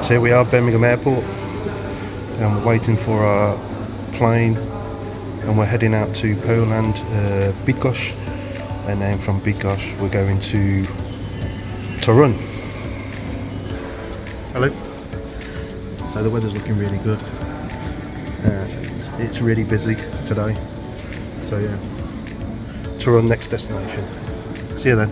So here we are, Birmingham Airport, and we're waiting for our plane, and we're heading out to Poland, Bydgoszcz, and then from Bydgoszcz we're going to Torun. Hello. So the weather's looking really good. It's really busy today. So yeah, Torun, next destination. See you then.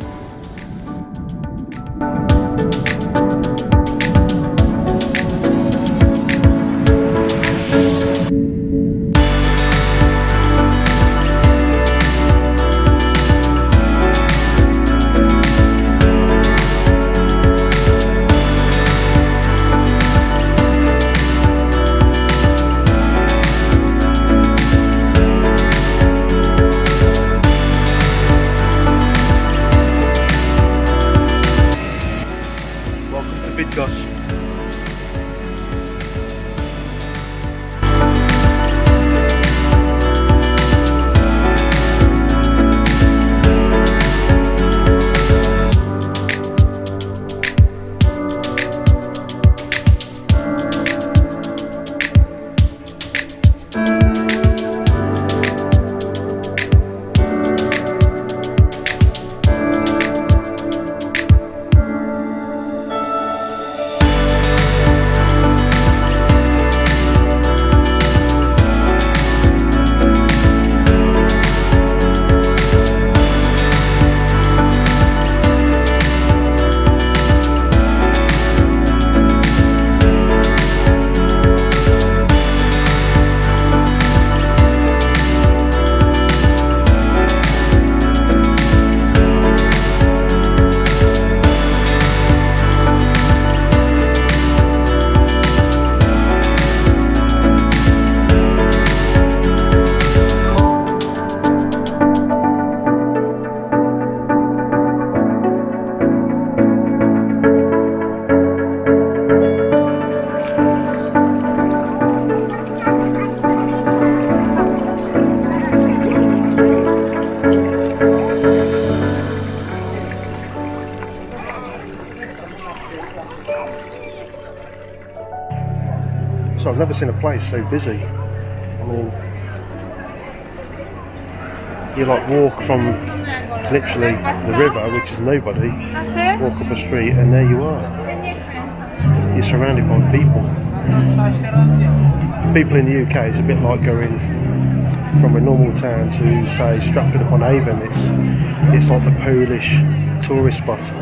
Bydgoszcz. So I've never seen a place so busy. I mean, you like walk from literally the river, which is nobody, walk up a street and there you are. You're surrounded by people. People in the UK, it's a bit like going from a normal town to, say, Stratford-upon-Avon. It's like the Polish tourist spot.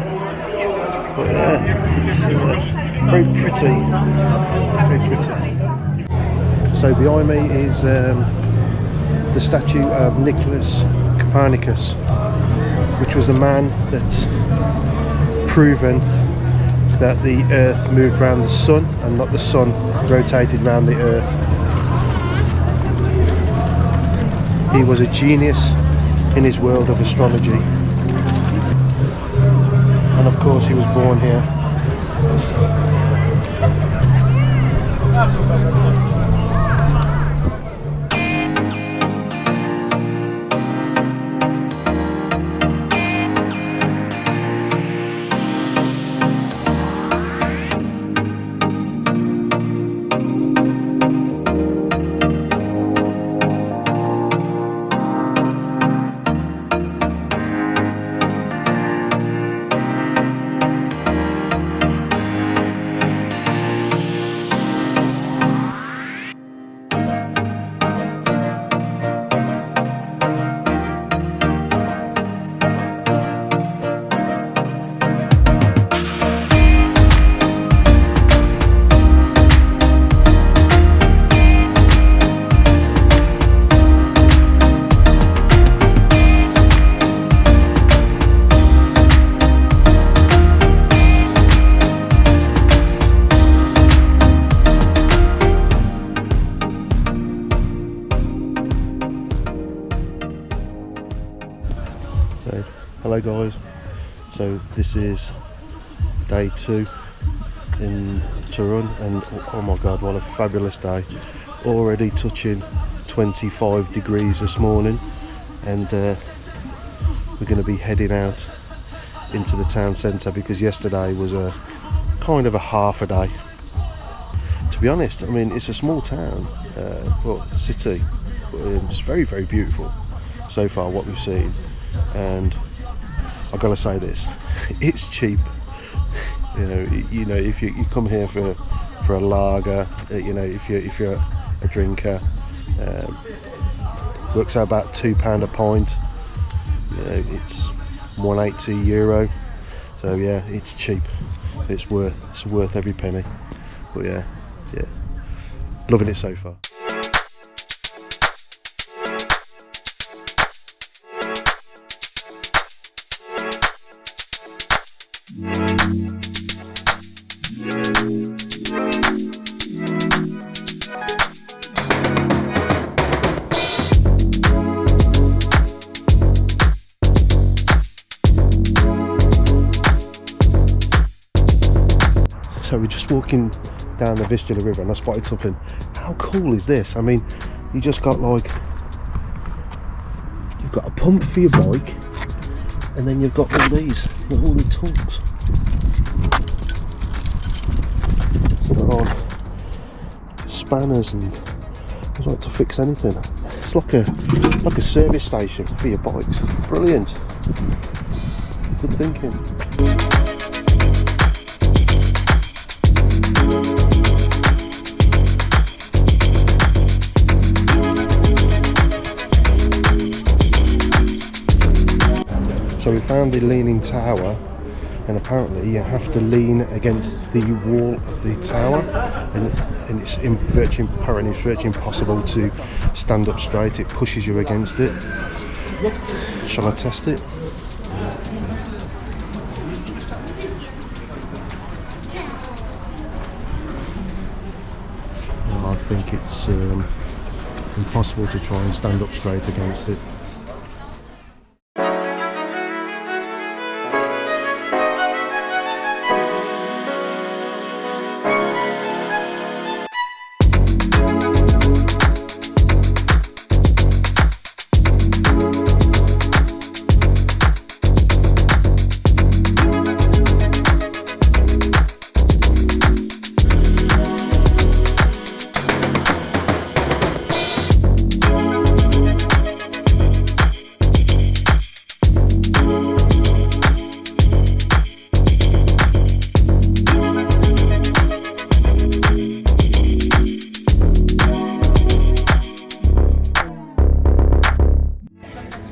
But yeah, it's very pretty, very pretty. So behind me is the statue of Nicolaus Copernicus, which was the man that's proven that the Earth moved around the Sun and not the Sun rotated around the Earth. He was a genius in his world of astrology, and of course he was born here. So, hello guys, so this is day 2 in Toruń, and oh my god, what a fabulous day. Already touching 25 degrees this morning, and we're going to be heading out into the town centre because yesterday was a kind of a half a day. to be honest, I mean, it's a small town, well, city, but it's very, very beautiful so far, what we've seen. And I've got to say this, it's cheap. You know, if you come here for a lager, you know, if you're a drinker, works out about £2 a pint. You know, it's €180. So yeah, it's cheap. It's worth every penny. But yeah, loving it so far. So we're just walking down the Vistula River and I spotted something. How cool is this? I mean, you just got like, you've got a pump for your bike, and then you've got all these, all the tools. Got spanners and it's like to fix anything. It's like a service station for your bikes. Brilliant. Good thinking. So we found the leaning tower, and apparently you have to lean against the wall of the tower, and it's virtually impossible to stand up straight. It pushes you against it. Shall I test it? I think it's impossible to try and stand up straight against it.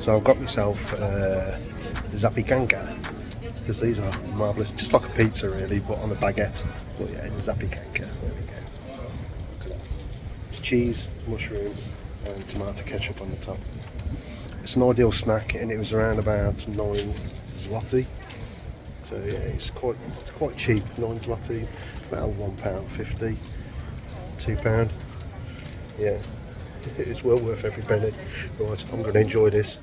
So I've got myself zapiekanka, because these are marvellous, just like a pizza really, but on a baguette. But yeah, zapiekanka, there we go. Look at that. It's cheese, mushroom and tomato ketchup on the top. It's an ideal snack, and it was around about 9 zloty. So yeah, it's quite cheap, 9 zloty, about £1.50, £2. Yeah, it's well worth every penny. Right, I'm going to enjoy this.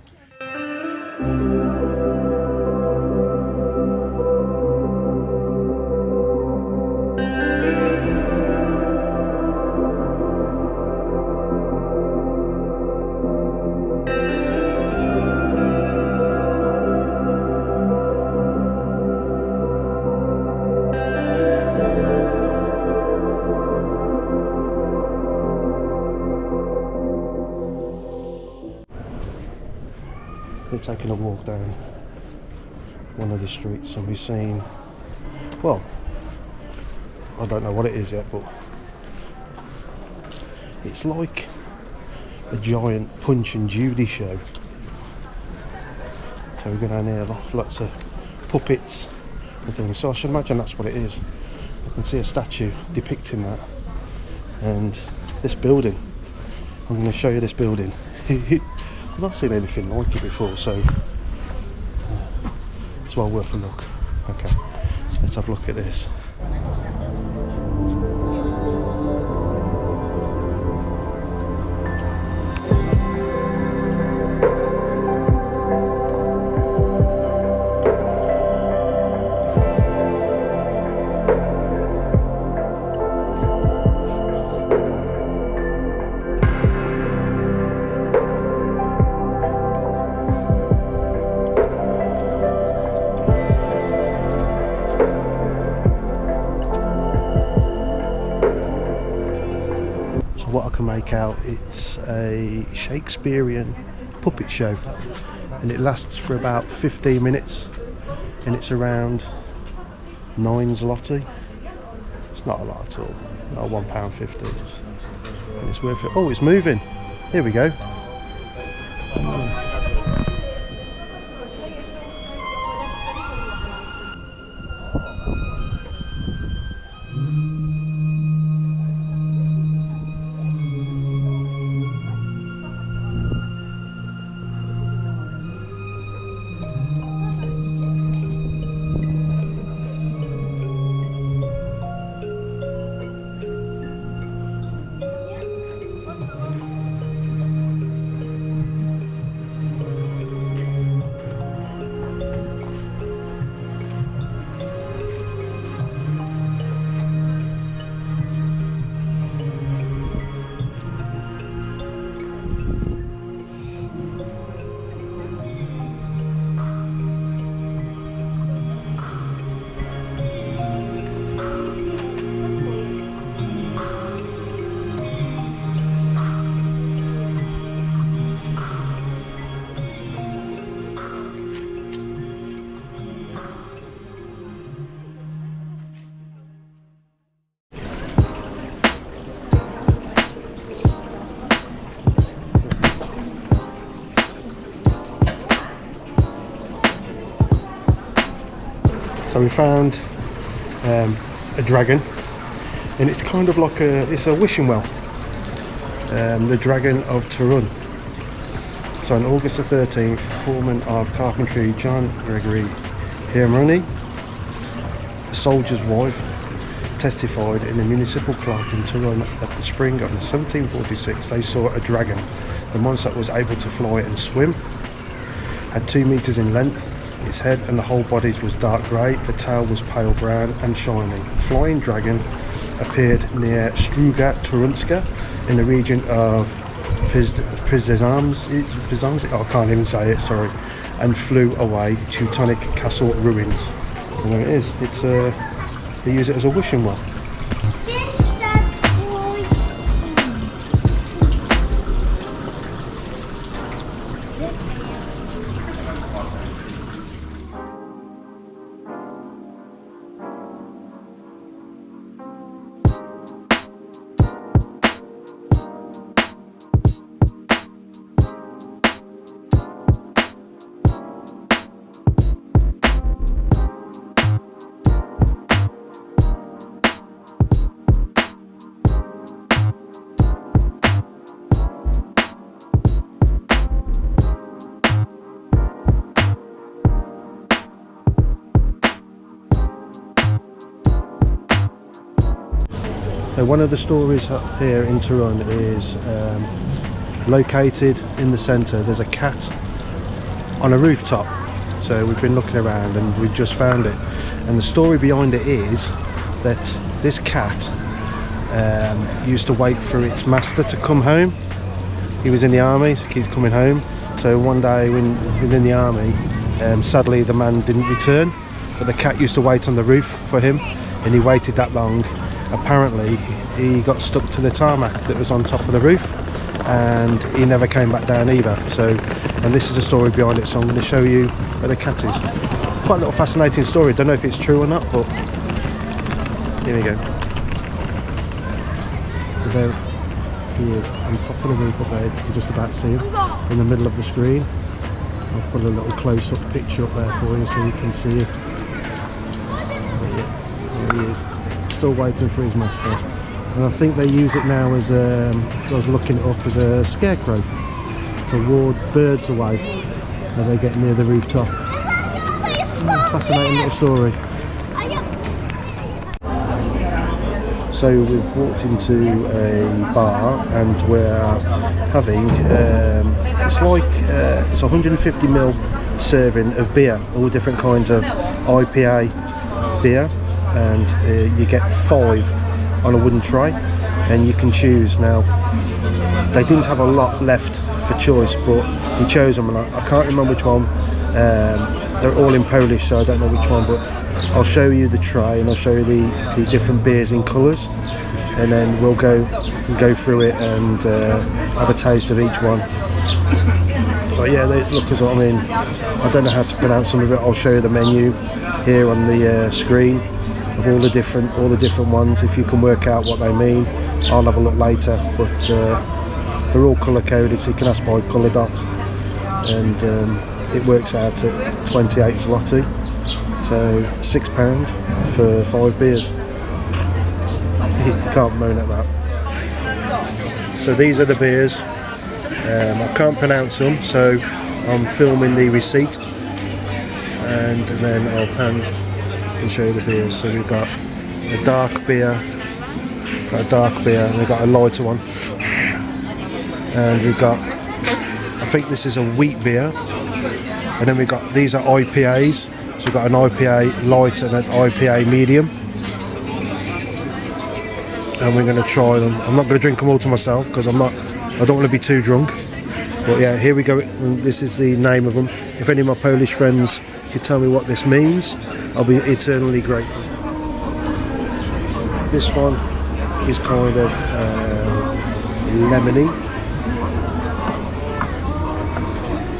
We're taking a walk down one of the streets, and we've seen, well, I don't know what it is yet, but it's like a giant Punch and Judy show. So we go down here, lots of puppets and things, so I should imagine that's what it is. I can see a statue depicting that, and this building, I'm going to show you this building. I've not seen anything like it before, so it's well worth a look. Okay, let's have a look at this. what I can make out, it's a Shakespearean puppet show, and it lasts for about 15 minutes, and it's around 9 zloty. It's not a lot at all, not £1.50, and it's worth it. Oh, it's moving. Here we go. So we found a dragon, and it's kind of like it's a wishing well, the dragon of Torun. So on August the 13th, foreman of carpentry John Gregory Pierniki, a soldier's wife, testified in a municipal clock in Toruń that the spring of 1746 they saw a dragon. The monster was able to fly and swim, had 2 meters in length. Its head and the whole body was dark grey, the tail was pale brown and shiny. The flying dragon appeared near Struga Torunska in the region of Pierniki, I can't even say it, sorry, and flew away to Teutonic Castle ruins. And there it is, it's they use it as a wishing well. So one of the stories up here in Toruń is located in the centre. There's a cat on a rooftop. So we've been looking around and we've just found it. And the story behind it is that this cat used to wait for its master to come home. He was in the army, so he's coming home. So one day when he was in the army, sadly the man didn't return, but the cat used to wait on the roof for him, and he waited that long. Apparently he got stuck to the tarmac that was on top of the roof, and he never came back down either. So, and this is the story behind it, so I'm going to show you where the cat is. Quite a little fascinating story. Don't know if it's true or not, but here we go. So there he is on top of the roof up there. You can just about see him in the middle of the screen. I'll put a little close-up picture up there for you so you can see it. There he is, still waiting for his master. And I think they use it now as I was looking it up, as a scarecrow to ward birds away as they get near the rooftop. Fascinating little story. So we've walked into a bar and we're having it's like it's 150ml serving of beer, all different kinds of IPA beer, and you get 5 on a wooden tray, and you can choose. Now they didn't have a lot left for choice, but he chose them, and I can't remember which one. They're all in Polish, so I don't know which one, but I'll show you the tray and I'll show you the different beers in colours. and then we'll go through it and have a taste of each one. But yeah, look at what I mean. I don't know how to pronounce some of it. I'll show you the menu here on the screen of all the different ones. If you can work out what they mean, I'll have a look later. But they're all colour coded, so you can ask by colour dot, and it works out at 28 zloty, so £6 for 5 beers. You can't moan at that. So these are the beers. I can't pronounce them, so I'm filming the receipt, and then I'll pan and show you the beers. So we've got a dark beer, and we've got a lighter one, and we've got, I think this is a wheat beer, and then we've got, these are IPAs, so we've got an IPA light and an IPA medium, and we're going to try them. I'm not going to drink them all to myself because I don't want to be too drunk. But yeah, here we go. This is the name of them. If any of my Polish friends could tell me what this means, I'll be eternally grateful. This one is kind of lemony.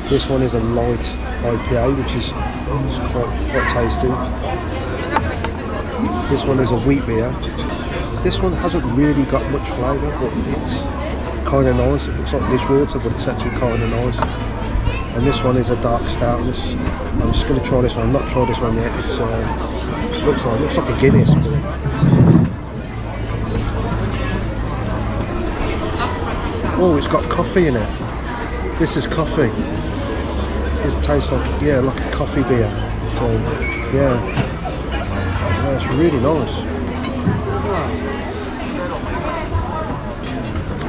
This one is a light IPA, which is quite tasty. This one is a wheat beer. This one hasn't really got much flavour, but it's kind of nice. It looks like dishwater, but it's actually kind of nice. And this one is a dark stout. I'm just going to try this one. I've not tried this one yet. It's looks like a Guinness. But oh, it's got coffee in it. This is coffee. This tastes like a coffee beer. So yeah, it's really nice.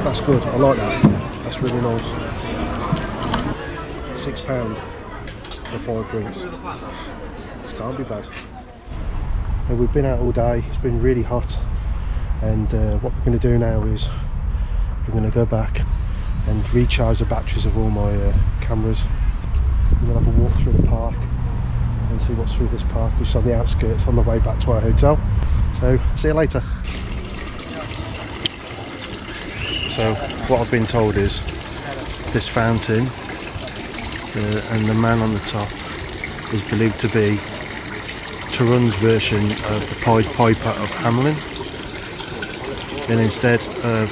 That's good, I like that. That's really nice. £6 for 5 drinks. This can't be bad. And we've been out all day, it's been really hot, and what we're going to do now is we're going to go back and recharge the batteries of all my cameras. We're going to have a walk through the park and see what's through this park, which is on the outskirts, on the way back to our hotel. So, see you later. So what I've been told is this fountain and the man on the top is believed to be Torun's version of the Pied Piper of Hamelin, and instead of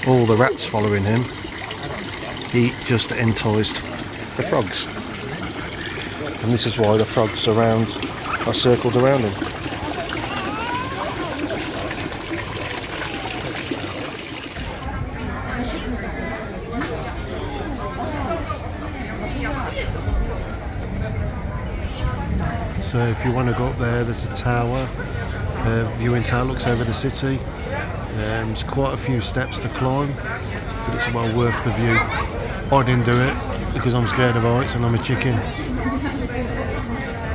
all the rats following him, he just enticed the frogs, and this is why the frogs are circled around him. So if you want to go up there's a tower, viewing tower, looks over the city. There's quite a few steps to climb, but it's well worth the view. I didn't do it because I'm scared of heights and I'm a chicken.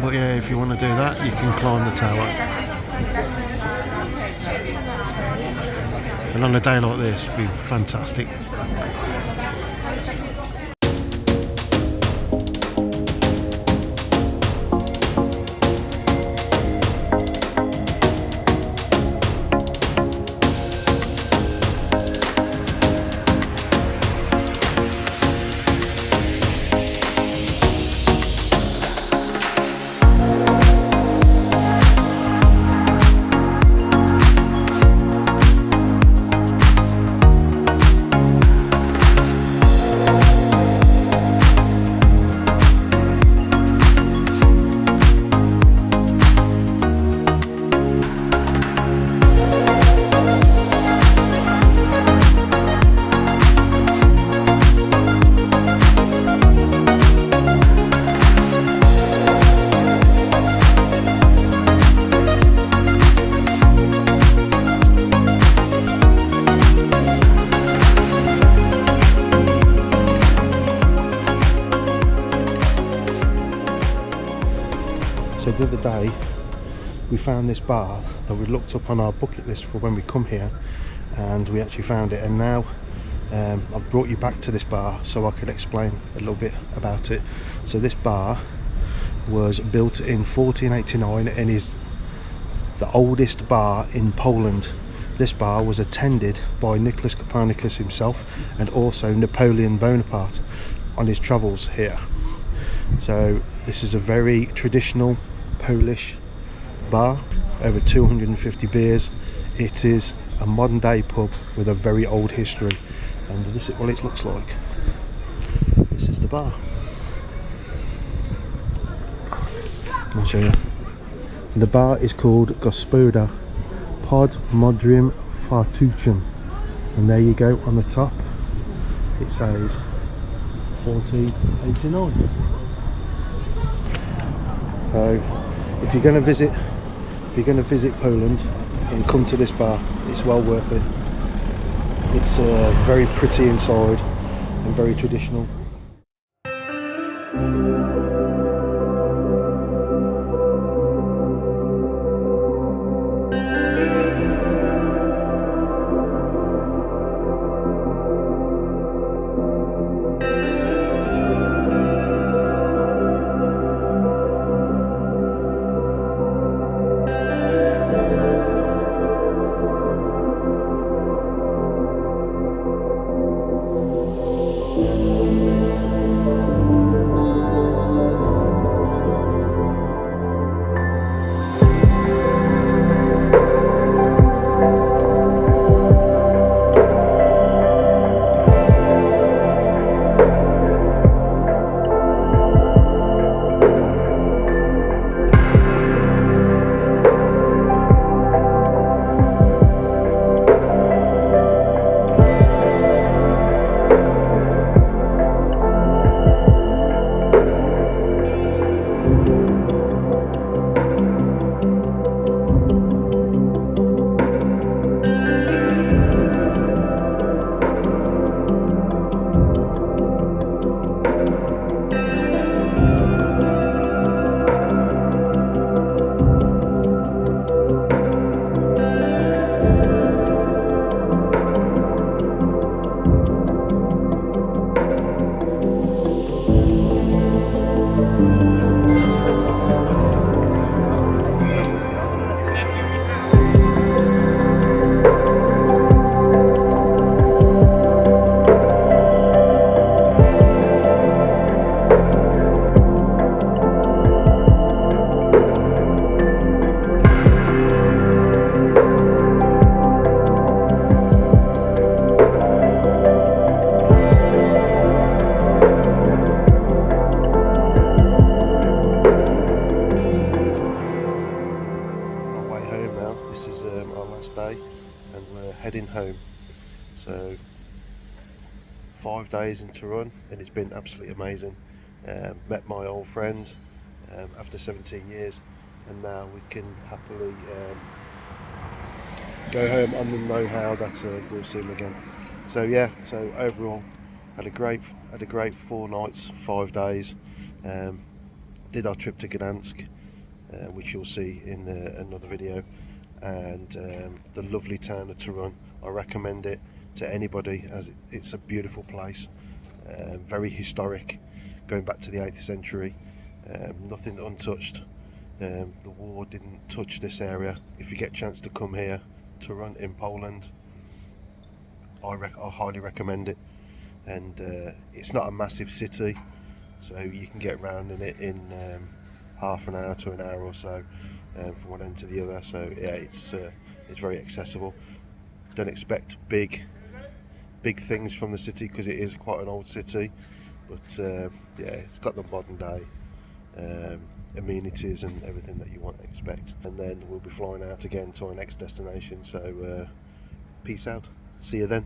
But yeah, if you want to do that, you can climb the tower. And on a day like this, it'd be fantastic. So the other day we found this bar that we looked up on our bucket list for when we come here, and we actually found it, and now I've brought you back to this bar so I can explain a little bit about it. So this bar was built in 1489 and is the oldest bar in Poland. This bar was attended by Nicolaus Copernicus himself and also Napoleon Bonaparte on his travels here. So this is a very traditional Polish bar, over 250 beers. It is a modern day pub with a very old history, and this is what it looks like. This is the bar. I'll show you. The bar is called Gospoda Pod Modrim Fartuchem, and there you go, on the top it says 1489. So if you're going to visit Poland and come to this bar, it's well worth it. It's very pretty inside and very traditional. Heading home. So 5 days in Toruń, and it's been absolutely amazing. Met my old friend after 17 years, and now we can happily go home on the know-how that we'll see him again. So yeah, so overall had a great 4 nights, 5 days. Did our trip to Gdansk, which you'll see in another video, and the lovely town of Toruń. I recommend it to anybody, as it's a beautiful place, very historic, going back to the 8th century, nothing untouched. The war didn't touch this area. If you get a chance to come here, Toruń in Poland, I highly recommend it. And it's not a massive city, so you can get around in it in half an hour to an hour or so, from one end to the other. So yeah, it's very accessible. Don't expect big things from the city, because it is quite an old city, but yeah, it's got the modern day amenities and everything that you want to expect. And then we'll be flying out again to our next destination, so peace out, see you then.